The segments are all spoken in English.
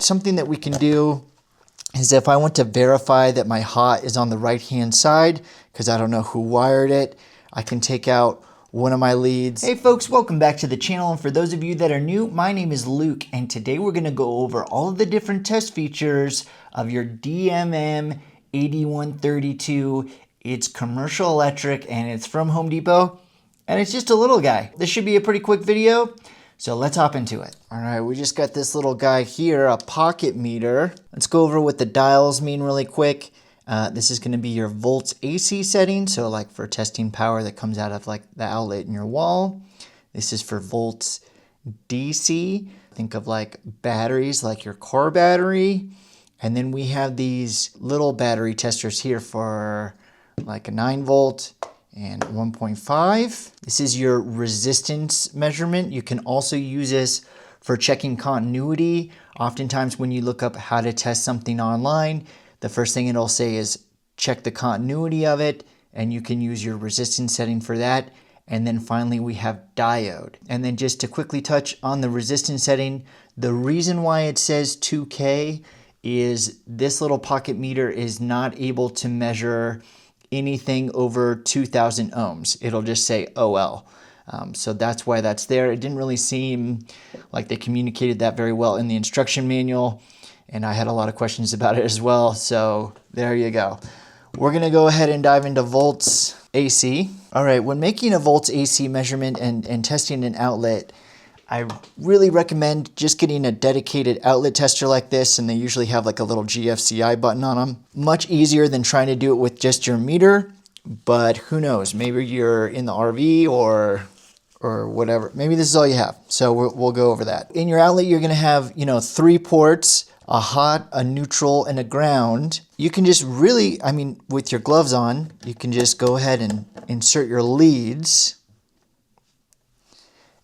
something that we can do is if I want to verify that my hot is on the right hand side, because I don't know who wired it, I can take out one of my leads. Hey folks, welcome back to the channel. And for those of you that are new, my name is Luke, and today we're gonna go over all of the different test features of your DMM-8132. It's commercial electric and it's from Home Depot, and it's just a little guy. This should be a pretty quick video, so let's hop into it. All right, we just got this little guy here, a pocket meter. Let's go over what the dials mean really quick. This is going to be your volts AC setting, so like for testing power that comes out of like the outlet in your wall. This is for volts DC. Think of like batteries, like your car battery. And then we have these little battery testers here for like a 9 volt and 1.5. This is your resistance measurement. You can also use this for checking continuity. Oftentimes when you look up how to test something online, the first thing it'll say is check the continuity of it, and you can use your resistance setting for that. And then finally we have diode. And then just to quickly touch on the resistance setting, the reason why it says 2K is this little pocket meter is not able to measure anything over 2000 ohms. It'll just say OL. So that's why that's there. It didn't really seem like they communicated that very well in the instruction manual, and I had a lot of questions about it as well. So there you go. We're gonna go ahead and dive into volts AC. All right, when making a volts AC measurement and testing an outlet, I really recommend just getting a dedicated outlet tester like this, and they usually have like a little GFCI button on them. Much easier than trying to do it with just your meter, but who knows, maybe you're in the RV or whatever. Maybe this is all you have, so we'll go over that. In your outlet, you're gonna have 3 ports, a hot, a neutral, and a ground. You can just really, with your gloves on, you can just go ahead and insert your leads.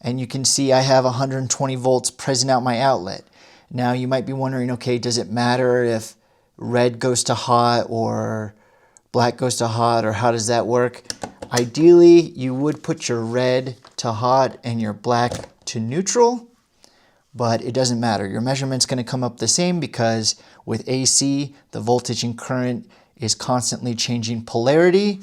And you can see I have 120 volts present out my outlet. Now you might be wondering, okay, does it matter if red goes to hot or black goes to hot, or how does that work? Ideally, you would put your red to hot and your black to neutral, but it doesn't matter. Your measurement's gonna come up the same because with AC, the voltage and current is constantly changing polarity.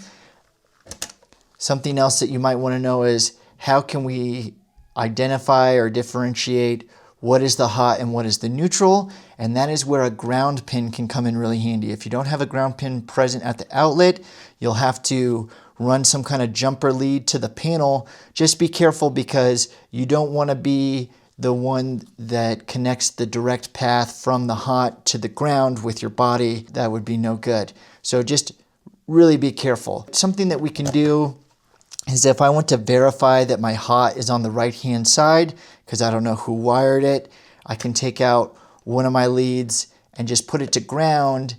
Something else that you might wanna know is how can we identify or differentiate what is the hot and what is the neutral, and that is where a ground pin can come in really handy. If you don't have a ground pin present at the outlet, you'll have to run some kind of jumper lead to the panel. Just be careful because you don't want to be the one that connects the direct path from the hot to the ground with your body. That would be no good. So just really be careful. Something that we can do is if I want to verify that my hot is on the right hand side, because I don't know who wired it, I can take out one of my leads and just put it to ground.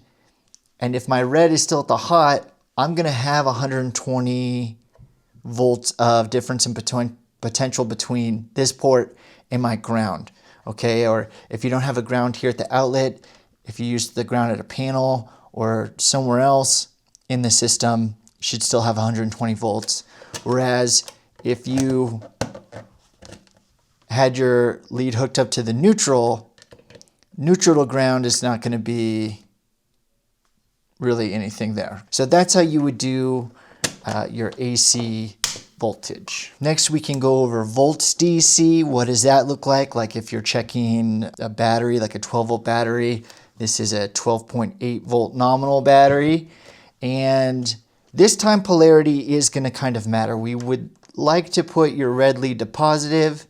And if my red is still at the hot, I'm gonna have 120 volts of difference in potential between this port and my ground, okay? Or if you don't have a ground here at the outlet, if you use the ground at a panel or somewhere else in the system, you should still have 120 volts. Whereas if you had your lead hooked up to the neutral to ground is not going to be really anything there. So that's how you would do your AC voltage. Next, we can go over volts DC. What does that look like? Like if you're checking a battery, like a 12 volt battery, this is a 12.8 volt nominal battery. And this time polarity is going to kind of matter. We would like to put your red lead to positive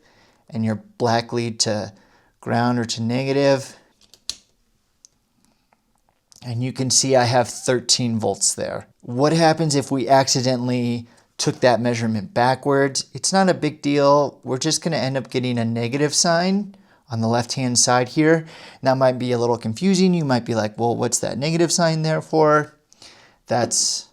and your black lead to ground or to negative. And you can see I have 13 volts there. What happens if we accidentally took that measurement backwards? It's not a big deal. We're just going to end up getting a negative sign on the left-hand side here. And that might be a little confusing. You might be like, well, what's that negative sign there for? That's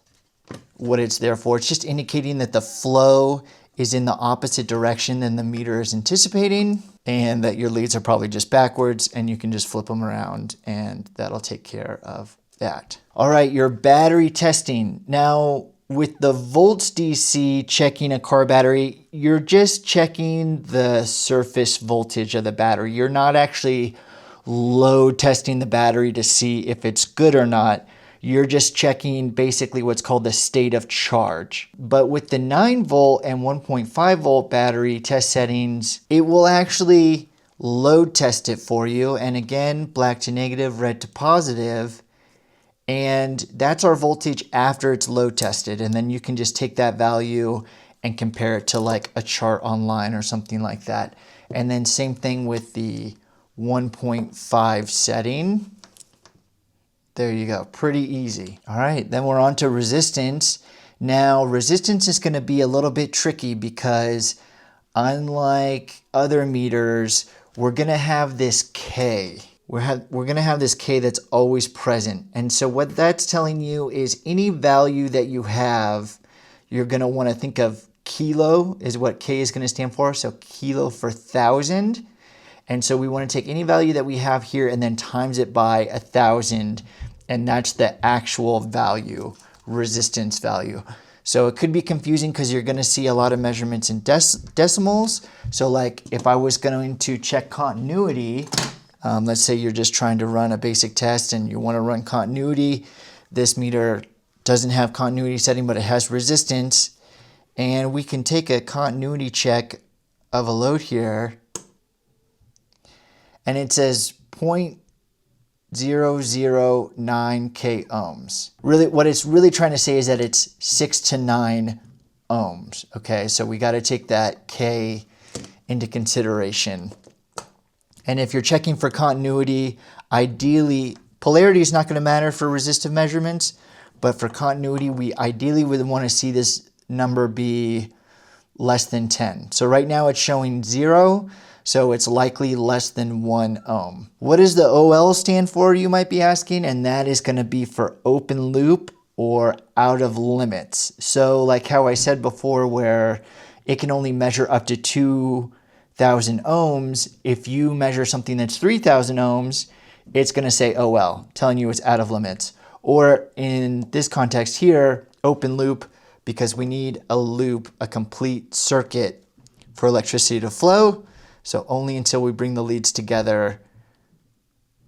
what it's there for. It's just indicating that the flow is in the opposite direction than the meter is anticipating, and that your leads are probably just backwards, and you can just flip them around and that'll take care of that. All right, your battery testing. Now, with the volts DC checking a car battery, you're just checking the surface voltage of the battery. You're not actually load testing the battery to see if it's good or not. You're just checking basically what's called the state of charge. But with the 9 volt and 1.5 volt battery test settings, it will actually load test it for you. And again, black to negative, red to positive. And that's our voltage after it's load tested. And then you can just take that value and compare it to like a chart online or something like that. And then same thing with the 1.5 setting. There you go, pretty easy. All right, then we're on to resistance. Now, resistance is gonna be a little bit tricky because unlike other meters, we're gonna have this K. We're gonna have this K that's always present. And so what that's telling you is any value that you have, you're gonna wanna think of kilo is what K is gonna stand for. So kilo for 1,000. And so we wanna take any value that we have here and then times it by 1,000. And that's the actual value, resistance value. So it could be confusing because you're gonna see a lot of measurements in decimals. So like if I was going to check continuity, let's say you're just trying to run a basic test and you wanna run continuity. This meter doesn't have continuity setting, but it has resistance. And we can take a continuity check of a load here. And it says 0.009 K ohms. Really, what it's really trying to say is that it's 6 to 9 ohms. Okay, so we got to take that K into consideration. And if you're checking for continuity, ideally, polarity is not going to matter for resistive measurements, but for continuity, we ideally would want to see this number be less than 10. So right now it's showing 0. So it's likely less than 1 ohm. What does the OL stand for, you might be asking? And that is going to be for open loop or out of limits. So like how I said before, where it can only measure up to 2,000 ohms. If you measure something that's 3,000 ohms, it's going to say OL, telling you it's out of limits. Or in this context here, open loop, because we need a loop, a complete circuit for electricity to flow. So only until we bring the leads together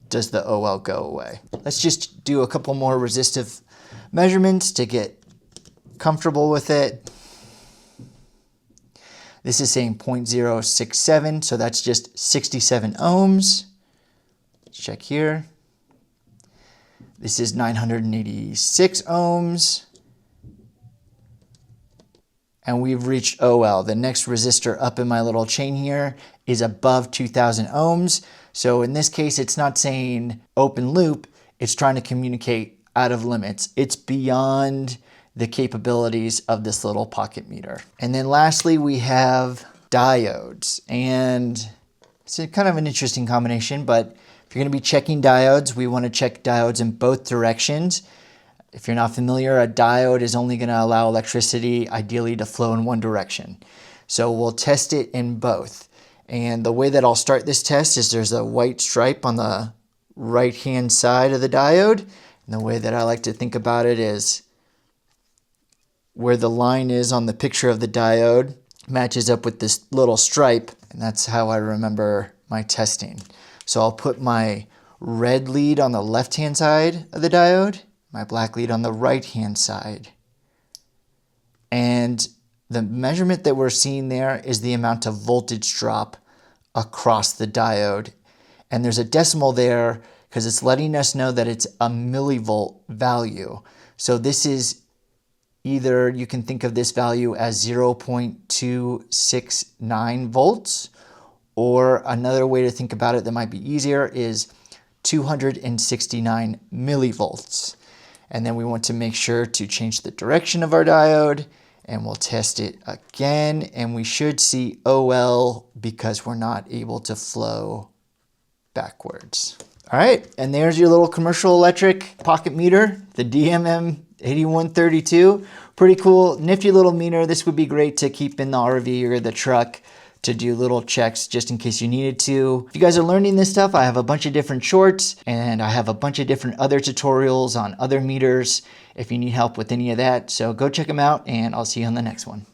does the OL go away. Let's just do a couple more resistive measurements to get comfortable with it. This is saying 0.067, so that's just 67 ohms. Let's check here. This is 986 ohms. And we've reached OL. The next resistor up in my little chain here is above 2,000 ohms. So in this case, it's not saying open loop, it's trying to communicate out of limits. It's beyond the capabilities of this little pocket meter. And then lastly, we have diodes. And it's kind of an interesting combination, but if you're gonna be checking diodes, we wanna check diodes in both directions. If you're not familiar, a diode is only going to allow electricity ideally to flow in one direction. So we'll test it in both. And the way that I'll start this test is there's a white stripe on the right-hand side of the diode. And the way that I like to think about it is where the line is on the picture of the diode matches up with this little stripe. And that's how I remember my testing. So I'll put my red lead on the left-hand side of the diode, my black lead on the right-hand side. And the measurement that we're seeing there is the amount of voltage drop across the diode. And there's a decimal there because it's letting us know that it's a millivolt value. So this is either, you can think of this value as 0.269 volts, or another way to think about it that might be easier is 269 millivolts. And then we want to make sure to change the direction of our diode, and we'll test it again, and we should see OL because we're not able to flow backwards. All right, and there's your little commercial electric pocket meter, the DMM-8132. Pretty cool, nifty little meter. This would be great to keep in the RV or the truck to do little checks just in case you needed to. If you guys are learning this stuff, I have a bunch of different shorts and I have a bunch of different other tutorials on other meters if you need help with any of that. So go check them out and I'll see you on the next one.